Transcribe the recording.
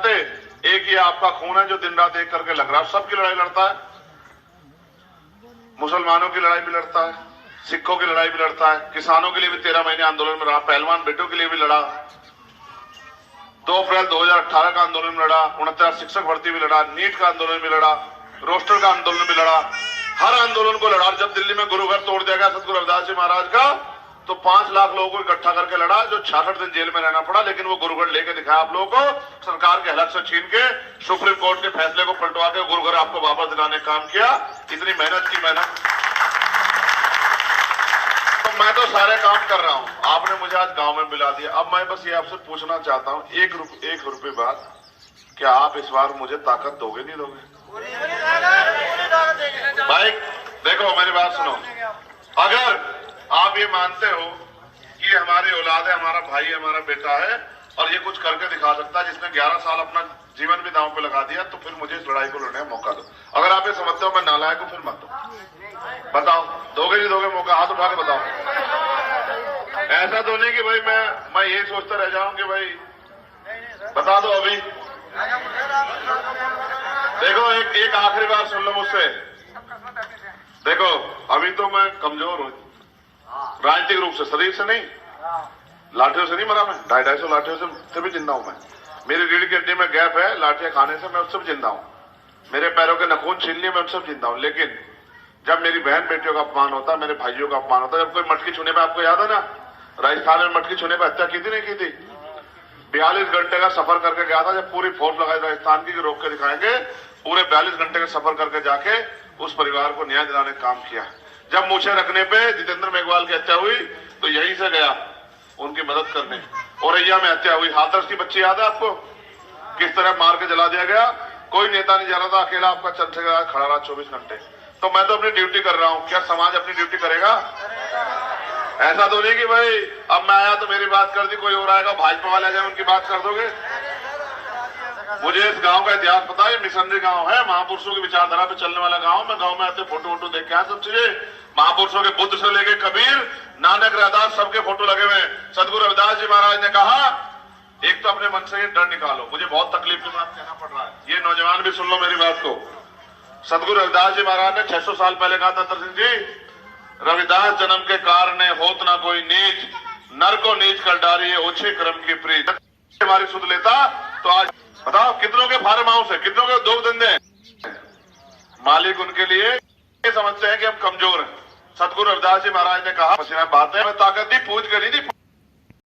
एक ही आपका खून है जो दिन रात एक करके लग रहा है। सबकी लड़ाई लड़ता है, मुसलमानों की लड़ाई भी लड़ता है, सिखों की लड़ाई भी लड़ता है, किसानों के लिए भी 13 महीने आंदोलन में रहा, पहलवान बेटों के लिए भी लड़ा, 2 अप्रैल 2018 का आंदोलन में लड़ा, 69 शिक्षक भर्ती भी लड़ा, नीट का आंदोलन भी लड़ा, रोस्टर का आंदोलन भी लड़ा, हर आंदोलन को लड़ा। जब दिल्ली में गुरु घर तोड़ दिया गया सतगुरु रविदास जी महाराज का, तो 5 लाख लोगों को इकट्ठा करके लड़ा, जो 66 दिन जेल में रहना पड़ा। लेकिन वो गुरुगढ़ लेके दिखाया आप लोगों को, सरकार के हलक से छीन के, सुप्रीम कोर्ट के फैसले को पलटवा के गुरुगढ़ आपको वापस दिलाने का काम किया। इतनी मेहनत की मेहनत, तो मैं तो सारे काम कर रहा हूं, आपने मुझे आज गांव में मिला दिया। अब मैं बस ये आपसे पूछना चाहता हूं, 1 रुपए बाद क्या आप इस बार मुझे ताकत दोगे नहीं दोगे? भाई देखो मेरी बात सुनो, अगर आप ये मानते हो कि हमारी औलाद है, हमारा भाई है, हमारा बेटा है और ये कुछ करके दिखा सकता है, जिसने 11 साल अपना जीवन भी दांव पे लगा दिया, तो फिर मुझे इस लड़ाई को लड़ने का मौका दो। अगर आप ये समझते हो मैं नालायक हूं, फिर मत दो। बताओ दोगे नहीं दोगे मौका? हाथ उठा के बताओ। ऐसा तो नहीं कि भाई मैं यही सोचता रह जाऊं कि भाई बता दो अभी। देखो एक आखिरी बात सुन लो मुझसे। देखो अभी तो मैं कमजोर हूं, राजनीतिक रूप से, शरीर से नहीं, लाठियों से नहीं मरा मैं, 250 लाठियों से भी जिंदा हूं मैं। मेरी रीढ़ की हड्डी में गैप है, लाठियां खाने से मैं उससे भी जिंदा हूं। मेरे पैरों के नखून छीन लिए, मैं उससे भी जिंदा हूं। लेकिन जब मेरी बहन बेटियों का अपमान होता है, मेरे भाइयों का अपमान होता है, जब कोई मटकी छूने पे, आपको याद है ना राजस्थान में मटकी छूने पे हत्या की थी नहीं की थी? 42 घंटे का सफर करके गया था, जब पूरी फोर्स लगाई राजस्थान की रोक के दिखाएंगे, पूरे 42 घंटे का सफर करके जाके उस परिवार को न्याय दिलाने का काम किया। जब मूछे रखने पे जितेंद्र मेघवाल की हत्या हुई तो यहीं से गया उनकी मदद करने। औरैया में हत्या हुई, हाथरस की बच्ची याद है आपको, किस तरह मार के जला दिया गया? कोई नेता नहीं जाना था, अकेला आपका चंद्रशेखर खड़ा रहा 24 घंटे। तो मैं तो अपनी ड्यूटी कर रहा हूं, क्या समाज अपनी ड्यूटी करेगा? ऐसा तो नहीं कि भाई अब मैं आया तो मेरी बात कर दी, कोई और आएगा भाजपा वाले आ जाए उनकी बात कर दोगे। मुझे इस गांव का इतिहास पता है, मिशनरी गांव है, महापुरुषों की विचारधारा पे चलने वाला गांव। मैं गांव में आते फोटो वोटो देख के आया, सब चीजें महापुरुषों के, बुद्ध से लेके कबीर, नानक, रविदास, सबके फोटो लगे हुए। सतगुरु रविदास जी महाराज ने कहा, एक तो अपने मन से ये डर निकालो। मुझे बहुत तकलीफ के साथ कहना पड़ रहा है, ये नौजवान भी सुन लो मेरी बात को। सतगुरु रविदास जी महाराज ने 600 साल पहले कहा था, दर्शन जी, रविदास जन्म के कारण होत ना कोई नीच, नर को नीच कर डारी है ओछे कर्म की प्रीत। हमारी सुध लेता तो आज बताओ कितनों के फार्म हाउस है, कितनों के 2 धंधे हैं, मालिक उनके लिए ये समझते हैं कि हम कमजोर हैं। सतगुरु रविदास जी महाराज ने कहा, बातें में ताकत दी, पूछ के नहीं दी।